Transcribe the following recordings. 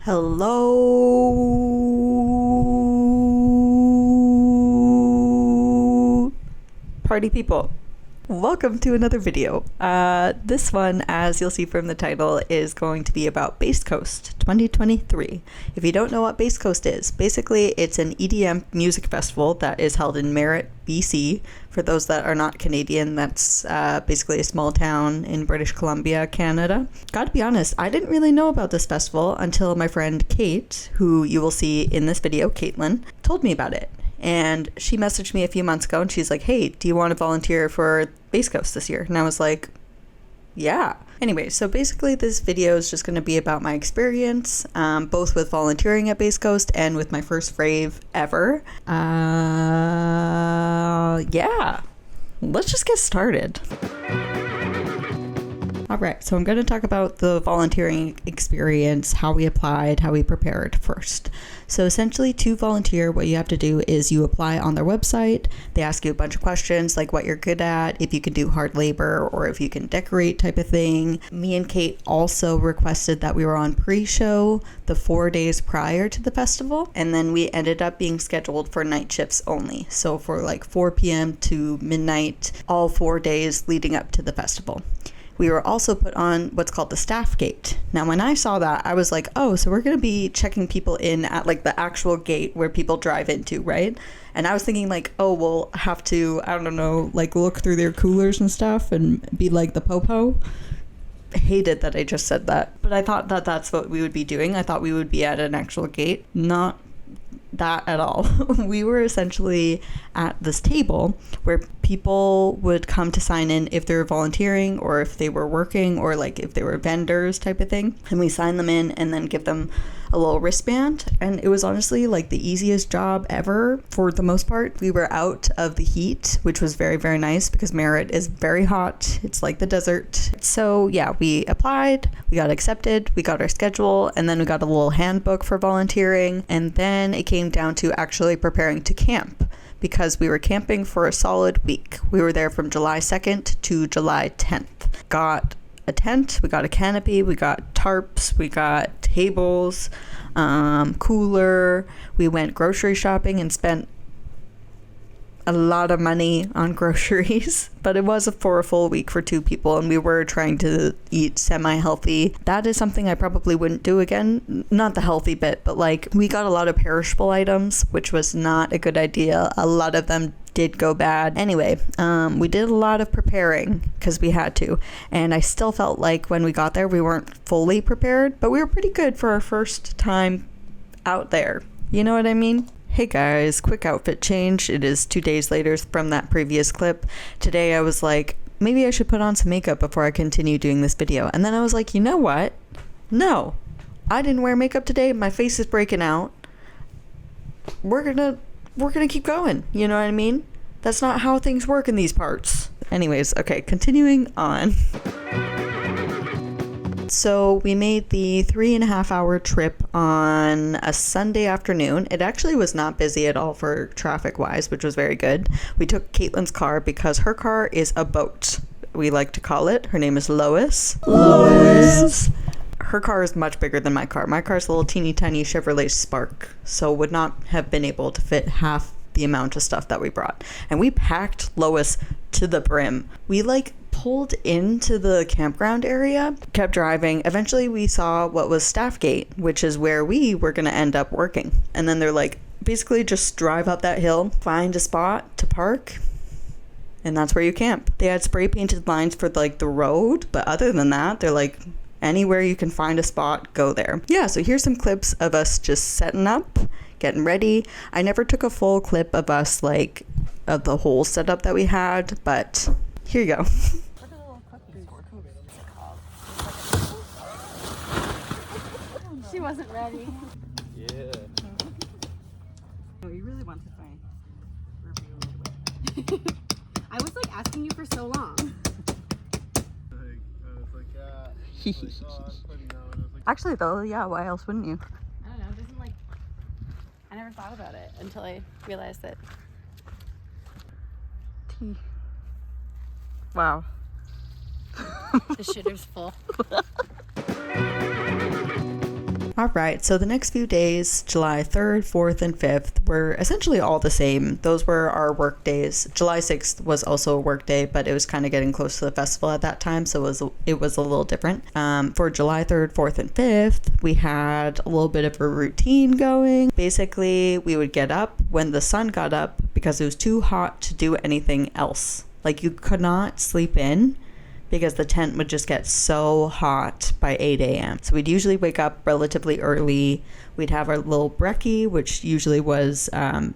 Hello, party people. Welcome to another video. This one, as you'll see from the title, is going to be about BASSCOAST 2023. If you don't know what BASSCOAST is, basically it's an EDM music festival that is held in Merritt, BC. For those that are not Canadian, that's basically a small town in British Columbia, Canada. Gotta be honest, I didn't really know about this festival until my friend Kate, who you will see in this video, Caitlin, told me about it. And she messaged me a few months ago and she's like, hey, do you want to volunteer for BASSCOAST this year? And I was like, yeah. Anyway, so basically this video is just going to be about my experience, both with volunteering at BASSCOAST and with my first rave ever. Yeah, let's just get started. Alright, so I'm going to talk about the volunteering experience, how we applied, how we prepared first. So essentially to volunteer, what you have to do is you apply on their website. They ask you a bunch of questions like what you're good at, if you can do hard labor, or if you can decorate type of thing. Me and Kate also requested that we were on pre-show the 4 days prior to the festival, and then we ended up being scheduled for night shifts only. So for like 4 p.m. to midnight, all 4 days leading up to the festival. We were also put on what's called the staff gate. Now, when I saw that, I was like, oh, so we're going to be checking people in at like the actual gate where people drive into, right? And I was thinking like, oh, we'll have to, I don't know, like look through their coolers and stuff and be like the popo. Hated that I just said that. But I thought that that's what we would be doing. I thought we would be at an actual gate. Not that at all. We were essentially at this table where people would come to sign in if they were volunteering or if they were working or like if they were vendors type of thing, and we sign them in and then give them a little wristband. And it was honestly like the easiest job ever for the most part. We were out of the heat, which was very, very nice because Merritt is very hot. It's like the desert. So yeah, we applied, we got accepted, we got our schedule, and then we got a little handbook for volunteering. And then it came down to actually preparing to camp because we were camping for a solid week. We were there from July 2nd to July 10th. Got a tent, we got a canopy, we got tarps, we got tables, cooler. We went grocery shopping and spent a lot of money on groceries, but it was for a full week for 2 people, and we were trying to eat semi-healthy. That is something I probably wouldn't do again. Not the healthy bit, but like we got a lot of perishable items, which was not a good idea. A lot of them did go bad. Anyway, we did a lot of preparing because we had to, and I still felt like when we got there we weren't fully prepared, but we were pretty good for our first time out there. You know what I mean? Hey guys, quick outfit change. It is 2 days later from that previous clip. Today I was like, maybe I should put on some makeup before I continue doing this video. And then I was like, you know what? No, I didn't wear makeup today. My face is breaking out. We're gonna keep going. You know what I mean? That's not how things work in these parts. Anyways, okay, continuing on. So we made the 3.5-hour trip on a Sunday afternoon. It actually was not busy at all for traffic wise, which was very good. We took Caitlin's car because her car is a boat, we like to call it. Her name is Lois. Lois! Her car is much bigger than my car. My car is a little teeny tiny Chevrolet Spark, so would not have been able to fit half the amount of stuff that we brought. And we packed Lois to the brim. We like pulled into the campground area, kept driving. Eventually we saw what was Staff Gate, which is where we were going to end up working. And then they're like, basically just drive up that hill, find a spot to park, and that's where you camp. They had spray painted lines for like the road, but other than that, they're like, anywhere you can find a spot, go there. Yeah, so here's some clips of us just setting up, getting ready. I never took a full clip of us like of the whole setup that we had, but here you go. She wasn't ready. Yeah. No, you really want to find review. I was like asking you for so long. Actually though, yeah, why else wouldn't you? I don't know, it doesn't like, I never thought about it until I realized that. Wow. The shitter's full. All right, so the next few days, July 3rd, 4th, and 5th, were essentially all the same. Those were our work days. July 6th was also a work day, but it was kind of getting close to the festival at that time, so it was a little different. For July 3rd, 4th, and 5th, we had a little bit of a routine going. Basically, we would get up when the sun got up because it was too hot to do anything else. Like, you could not sleep in because the tent would just get so hot by 8 a.m. So we'd usually wake up relatively early. We'd have our little brekkie, which usually was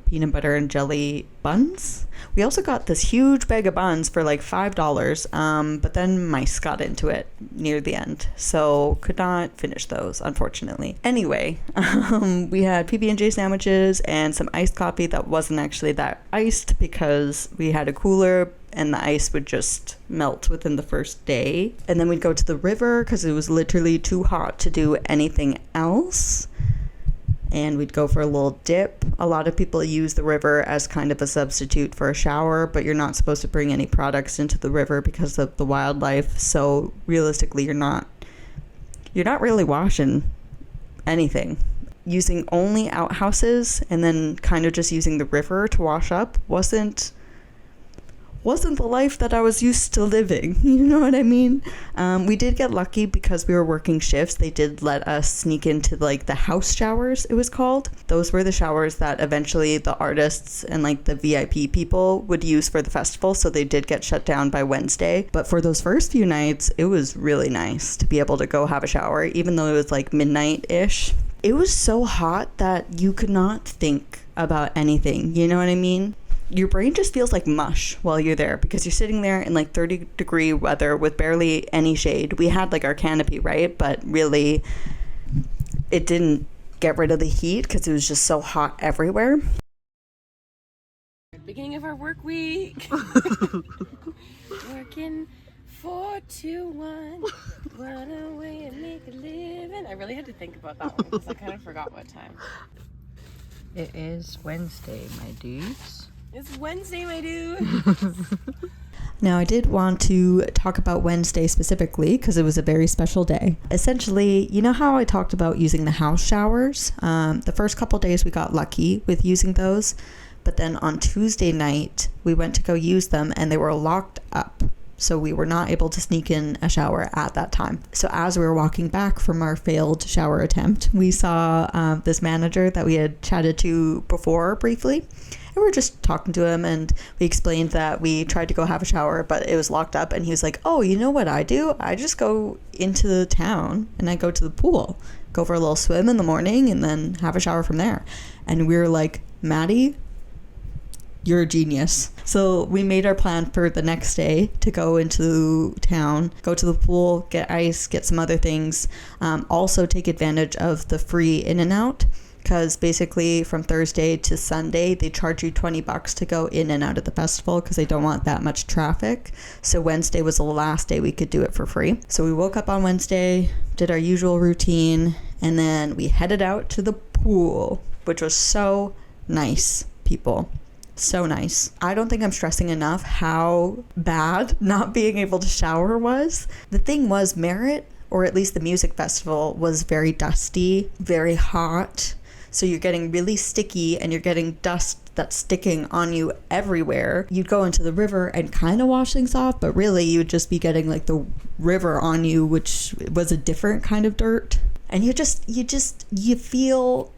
peanut butter and jelly buns. We also got this huge bag of buns for like $5, but then mice got into it near the end, so could not finish those, unfortunately. Anyway, we had PB&J sandwiches and some iced coffee that wasn't actually that iced because we had a cooler and the ice would just melt within the first day. And then we'd go to the river because it was literally too hot to do anything else. And we'd go for a little dip. A lot of people use the river as kind of a substitute for a shower, but you're not supposed to bring any products into the river because of the wildlife. So realistically, you're not really washing anything. Using only outhouses and then kind of just using the river to wash up wasn't the life that I was used to living. You know what I mean? We did get lucky because we were working shifts. They did let us sneak into like the house showers, it was called. Those were the showers that eventually the artists and like the VIP people would use for the festival. So they did get shut down by Wednesday. But for those first few nights, it was really nice to be able to go have a shower, even though it was like midnight-ish. It was so hot that you could not think about anything. You know what I mean? Your brain just feels like mush while you're there because you're sitting there in like 30-degree weather with barely any shade. We had like our canopy, right? But really, it didn't get rid of the heat because it was just so hot everywhere. Beginning of our work week. Working 4 to 1. What a way to make a living. I really had to think about that one because I kind of forgot what time. It is Wednesday, my dudes. It's Wednesday, my dude. Now, I did want to talk about Wednesday specifically because it was a very special day. Essentially, you know how I talked about using the house showers? The first couple days we got lucky with using those, but then on Tuesday night, we went to go use them and they were locked up. So we were not able to sneak in a shower at that time. So as we were walking back from our failed shower attempt, we saw this manager that we had chatted to before briefly. And we were just talking to him and we explained that we tried to go have a shower, but it was locked up. And he was like, oh, you know what I do? I just go into the town and I go to the pool, go for a little swim in the morning and then have a shower from there. And we were like, Maddie, you're a genius. So we made our plan for the next day to go into town, go to the pool, get ice, get some other things. Also take advantage of the free in and out. Because basically from Thursday to Sunday, they charge you $20 to go in and out of the festival because they don't want that much traffic. So Wednesday was the last day we could do it for free. So we woke up on Wednesday, did our usual routine, and then we headed out to the pool, which was so nice, people. So nice. I don't think I'm stressing enough how bad not being able to shower was. The thing was, Merit, or at least the music festival, was very dusty, very hot. So you're getting really sticky and you're getting dust that's sticking on you everywhere. You'd go into the river and kind of wash things off, but really you'd just be getting like the river on you, which was a different kind of dirt. And you feel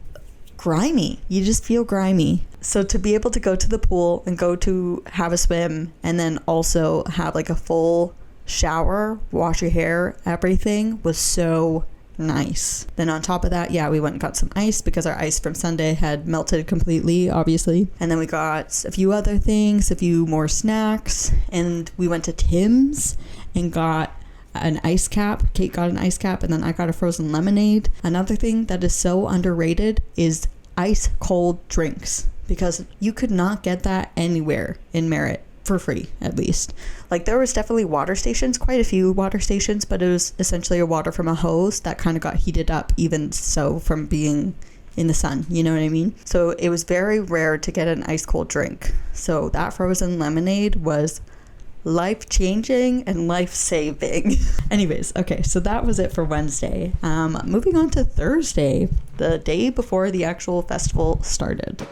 grimy. You just feel grimy. So to be able to go to the pool and go to have a swim and then also have like a full shower, wash your hair, everything was so nice. Then on top of that, we went and got some ice because our ice from Sunday had melted completely, obviously. And then we got a few other things, a few more snacks, and we went to Tim's and got an ice cap. Kate got an ice cap and then I got a frozen lemonade. Another thing that is so underrated is ice cold drinks because you could not get that anywhere in Merritt. For free, at least. Like there was definitely water stations, quite a few water stations, but it was essentially a water from a hose that kind of got heated up even so from being in the sun, you know what I mean? So it was very rare to get an ice cold drink. So that frozen lemonade was life-changing and life-saving. Anyways, okay, so that was it for Wednesday. Moving on to Thursday, the day before the actual festival started.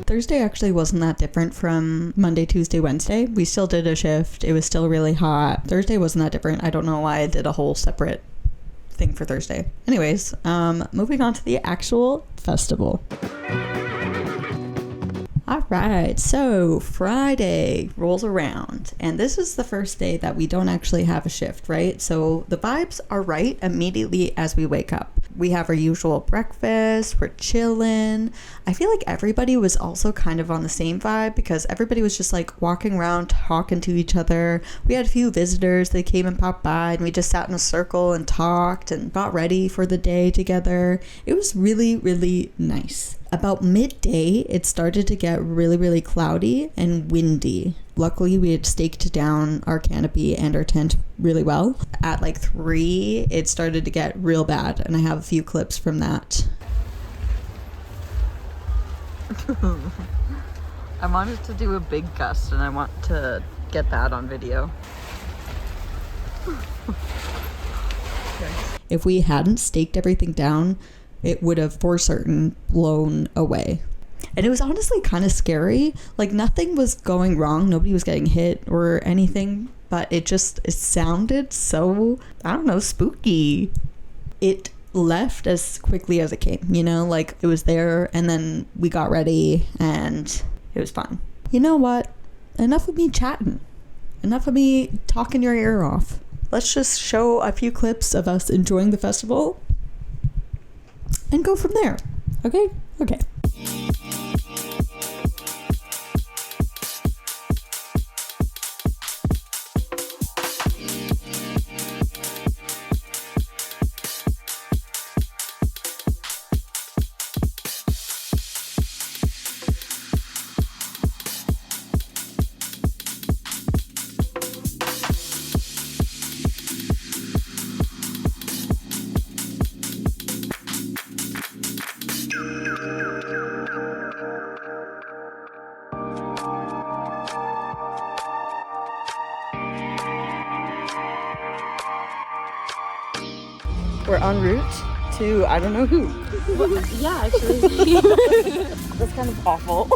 Thursday actually wasn't that different from Monday, Tuesday, Wednesday. We still did a shift. It was still really hot. Thursday wasn't that different. I don't know why I did a whole separate thing for Thursday. Anyways, moving on to the actual festival. All right, so Friday rolls around, and this is the first day that we don't actually have a shift, right? So the vibes are right immediately as we wake up. We have our usual breakfast, we're chilling. I feel like everybody was also kind of on the same vibe because everybody was just like walking around, talking to each other. We had a few visitors, they came and popped by, and we just sat in a circle and talked and got ready for the day together. It was really, really nice. About midday, it started to get really, really cloudy and windy. Luckily, we had staked down our canopy and our tent really well. At like 3, it started to get real bad, and I have a few clips from that. I wanted to do a big gust, and I want to get that on video. If we hadn't staked everything down, it would have for certain blown away. And it was honestly kind of scary. Like nothing was going wrong. Nobody was getting hit or anything, but it sounded so, I don't know, spooky. It left as quickly as it came, you know, like it was there and then we got ready and it was fine. You know what? Enough of me chatting. Enough of me talking your ear off. Let's just show a few clips of us enjoying the festival and go from there. Okay? Okay. We're en route to I don't know who. Yeah, actually. That's kind of awful.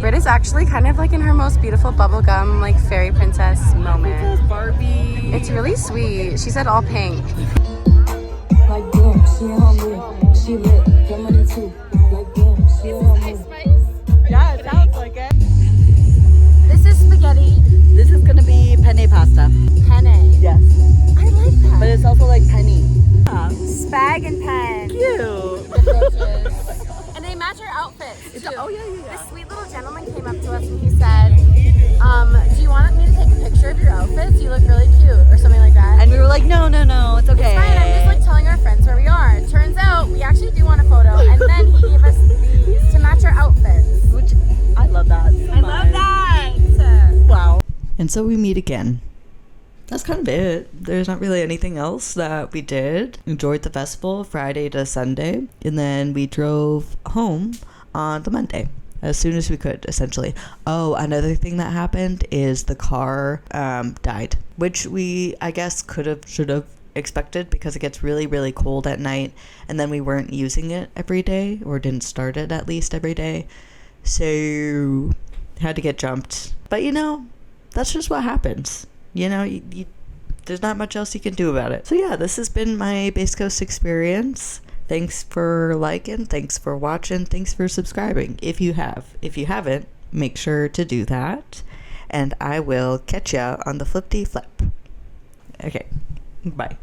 Britt is actually kind of like in her most beautiful bubblegum, like fairy princess moment. Barbie. It's really sweet. She said all pink. Like damn, she hungry, she lit, get money too. Like damn, she hungry. Yeah, it sounds like it. This is spaghetti. This is gonna be penne pasta. Penne. Yes. I like that. But it's also like penny. Yeah. Spag and pen. Cute. And they match our outfits too. Oh yeah. This sweet little gentleman came up to us and he said, do you want me to take a picture of your outfits? You look really cute, or something like that. And we were like, no, it's okay. It's fine, I'm just like telling our friends where we are. Turns out we actually do want a photo, and then he gave us these to match our outfits. Which, I love that. I love that! Wow. And so we meet again. That's kind of it. There's not really anything else that we did. Enjoyed the festival Friday to Sunday, and then we drove home on the Monday as soon as we could, essentially. Oh, another thing that happened is the car died, which we, I guess, should have expected because it gets really, really cold at night, and then we weren't using it every day, or didn't start it at least every day, so had to get jumped. But you know, that's just what happens. You know, there's not much else you can do about it. So yeah, this has been my BASSCOAST experience. Thanks for liking, thanks for watching, thanks for subscribing. If you have. If you haven't, make sure to do that. And I will catch ya on the flippity flip. Okay, bye.